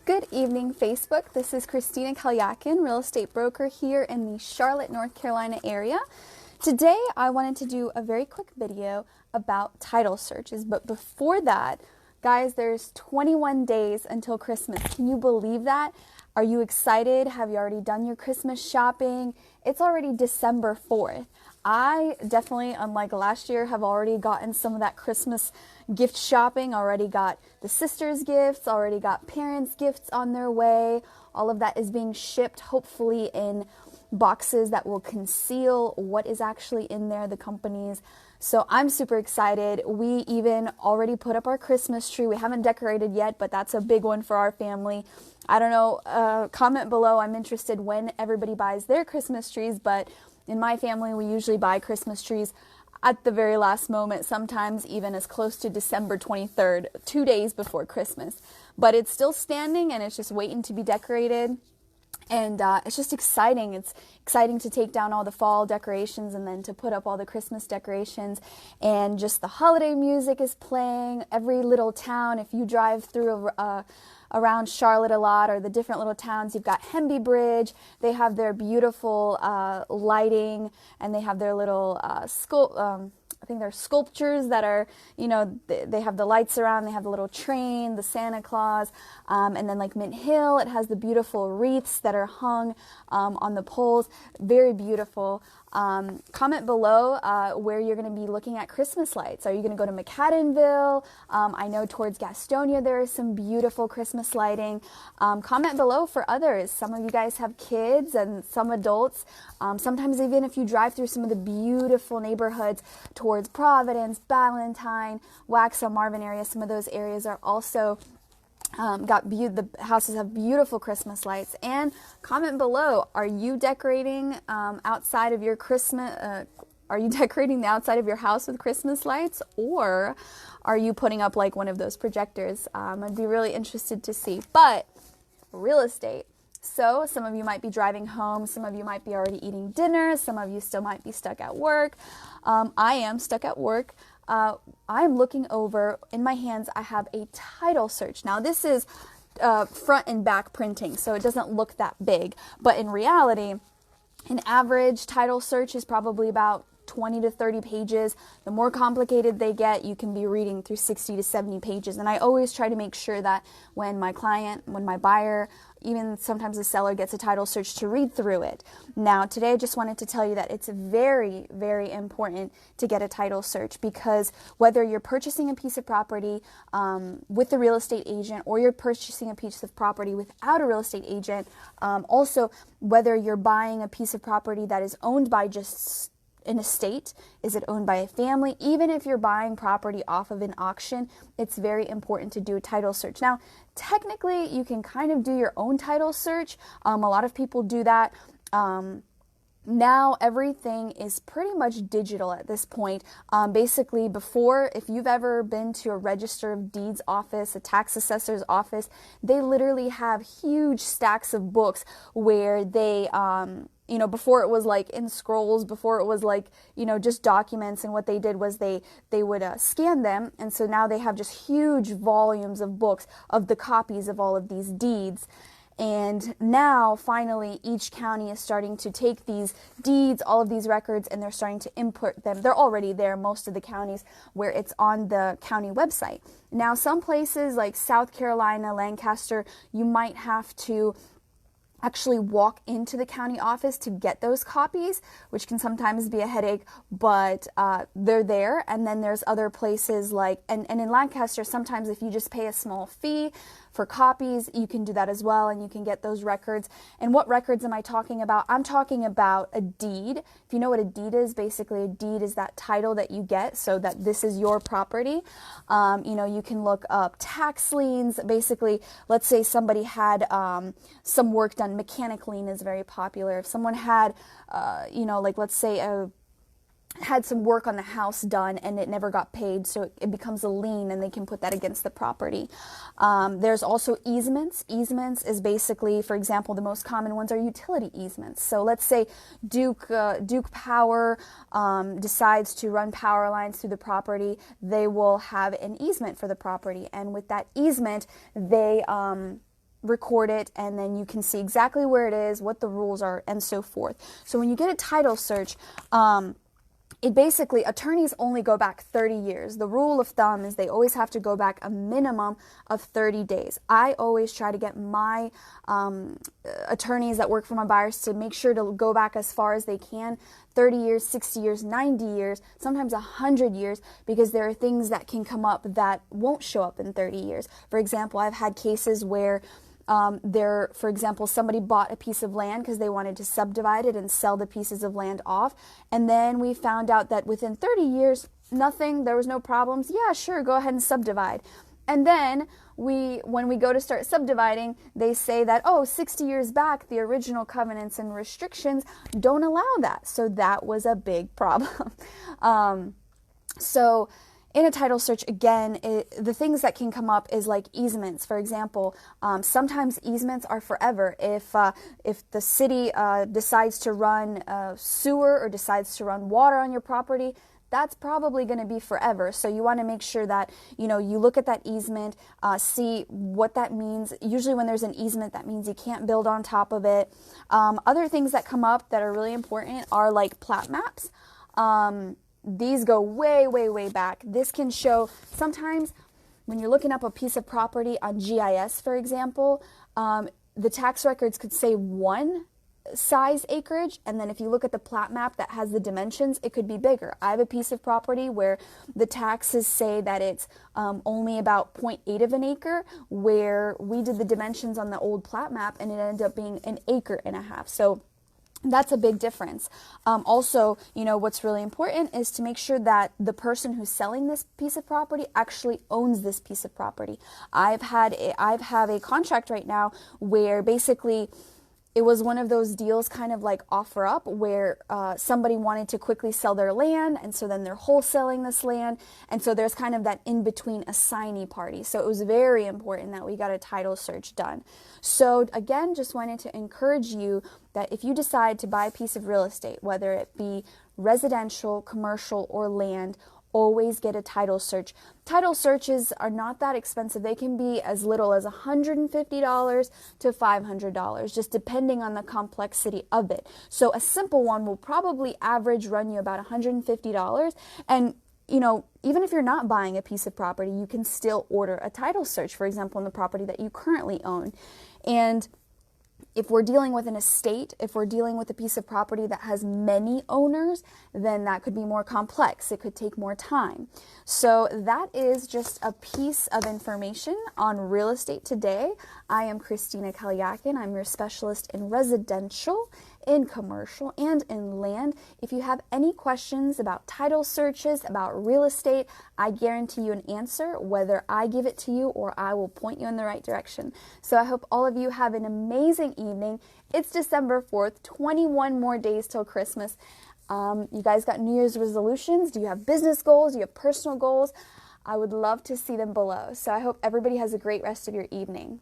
Good evening, Facebook. This is Christina Kalyakin, real estate broker here in the Charlotte, North Carolina area. Today, I wanted to do a very quick video about title searches. But before that, guys, there's 21 days until Christmas. Can you believe that? Are you excited? Have you already done your Christmas shopping? It's already December 4th. I definitely, unlike last year, have already gotten some of that Christmas gift shopping, already got the sisters' gifts, already got parents' gifts on their way. All of that is being shipped, hopefully in boxes that will conceal what is actually in there, the companies. So I'm super excited. We even already put up our Christmas tree. We haven't decorated yet, but that's a big one for our family. I don't know, comment below. I'm interested when everybody buys their Christmas trees, but in my family, we usually buy Christmas trees at the very last moment, sometimes even as close to December 23rd, 2 days before Christmas. But it's still standing and it's just waiting to be decorated. And it's just exciting. It's exciting to take down all the fall decorations and then to put up all the Christmas decorations. And just the holiday music is playing. Every little town, if you drive through around Charlotte a lot, or the different little towns, you've got Hemby Bridge. They have their beautiful lighting, and they have their little I think they're sculptures that are, you know, they have the lights around, they have the little train, the Santa Claus, and then like Mint Hill, it has the beautiful wreaths that are hung on the poles. Very beautiful. Comment below where you're going to be looking at Christmas lights. Are you going to go to McAdenville? I know towards Gastonia there is some beautiful Christmas lighting. Comment below for others. Some of you guys have kids and some adults. Sometimes even if you drive through some of the beautiful neighborhoods towards Providence, Ballantyne, Waxhaw, Marvin area, some of those areas are also the houses have beautiful Christmas lights. And comment below, are you decorating outside of your Christmas? Are you decorating the outside of your house with Christmas lights, or are you putting up like one of those projectors? I'd be really interested to see. But real estate. So some of you might be driving home, some of you might be already eating dinner, some of you still might be stuck at work. I am stuck at work. I'm looking over, in my hands I have a title search. Now this is front and back printing, so it doesn't look that big, but in reality, an average title search is probably about 20 to 30 pages. The more complicated they get, you can be reading through 60 to 70 pages. And I always try to make sure that when my buyer, even sometimes the seller, gets a title search, to read through it. Now, today I just wanted to tell you that it's very, very important to get a title search, because whether you're purchasing a piece of property with a real estate agent, or you're purchasing a piece of property without a real estate agent, also whether you're buying a piece of property that is owned by just an estate, is it owned by a family? Even if you're buying property off of an auction, it's very important to do a title search. Now, technically, you can kind of do your own title search. A lot of people do that. Now everything is pretty much digital at this point. Basically, before, if you've ever been to a register of deeds office, a tax assessor's office, they literally have huge stacks of books where they you know, before it was like in scrolls, before it was like, you know, just documents, and what they did was they would scan them, and so now they have just huge volumes of books of the copies of all of these deeds. And now, finally, each county is starting to take these deeds, all of these records, and they're starting to import them. They're already there, most of the counties, where it's on the county website. Now, some places like South Carolina, Lancaster, you might have to actually walk into the county office to get those copies, which can sometimes be a headache, but they're there. And then there's other places like, and in Lancaster, sometimes if you just pay a small fee for copies, you can do that as well, and you can get those records. And what records am I talking about? I'm talking about a deed. If you know what a deed is, basically a deed is that title that you get so that this is your property. You know, you can look up tax liens. Basically, let's say somebody had some work done. Mechanic lien is very popular. If someone had, you know, like let's say had some work on the house done and it never got paid, so it becomes a lien, and they can put that against the property. There's also easements. Easements is basically, for example, the most common ones are utility easements. So let's say Duke Power decides to run power lines through the property. They will have an easement for the property, and with that easement, they record it, and then you can see exactly where it is, what the rules are, and so forth. So when you get a title search, it basically, attorneys only go back 30 years. The rule of thumb is they always have to go back a minimum of 30 days. I always try to get my attorneys that work for my buyers to make sure to go back as far as they can, 30 years, 60 years, 90 years, sometimes 100 years, because there are things that can come up that won't show up in 30 years. For example, I've had cases where for example, somebody bought a piece of land because they wanted to subdivide it and sell the pieces of land off. And then we found out that within 30 years, there was no problems. Yeah, sure, go ahead and subdivide. And then when we go to start subdividing, they say that, 60 years back, the original covenants and restrictions don't allow that. So that was a big problem. In a title search, again, the things that can come up is like easements. For example, sometimes easements are forever. If the city decides to run sewer or decides to run water on your property, that's probably going to be forever. So you want to make sure that, you look at that easement, see what that means. Usually when there's an easement, that means you can't build on top of it. Other things that come up that are really important are like plat maps. These go way, way, way back. This can show sometimes when you're looking up a piece of property on GIS, for example, the tax records could say one size acreage, and then if you look at the plat map that has the dimensions, it could be bigger. I have a piece of property where the taxes say that it's only about 0.8 of an acre, where we did the dimensions on the old plat map and it ended up being 1.5 acres. So that's a big difference. Also, what's really important is to make sure that the person who's selling this piece of property actually owns this piece of property. I have a contract right now where basically it was one of those deals kind of like offer up where somebody wanted to quickly sell their land, and so then they're wholesaling this land, and so there's kind of that in-between assignee party. So it was very important that we got a title search done. So again, just wanted to encourage you that if you decide to buy a piece of real estate, whether it be residential, commercial, or land, always get a title search. Title searches are not that expensive. They can be as little as $150 to $500, just depending on the complexity of it. So a simple one will probably run you about $150. And even if you're not buying a piece of property, you can still order a title search, for example, on the property that you currently own. And if we're dealing with an estate, if we're dealing with a piece of property that has many owners, then that could be more complex. It could take more time. So that is just a piece of information on real estate today. I am Christina Kalyakin. I'm your specialist in residential, in commercial, and in land. If you have any questions about title searches, about real estate, I guarantee you an answer, whether I give it to you or I will point you in the right direction. So I hope all of you have an amazing evening. It's December 4th, 21 more days till Christmas. You guys got New Year's resolutions? Do you have business goals? Do you have personal goals? I would love to see them below. So I hope everybody has a great rest of your evening.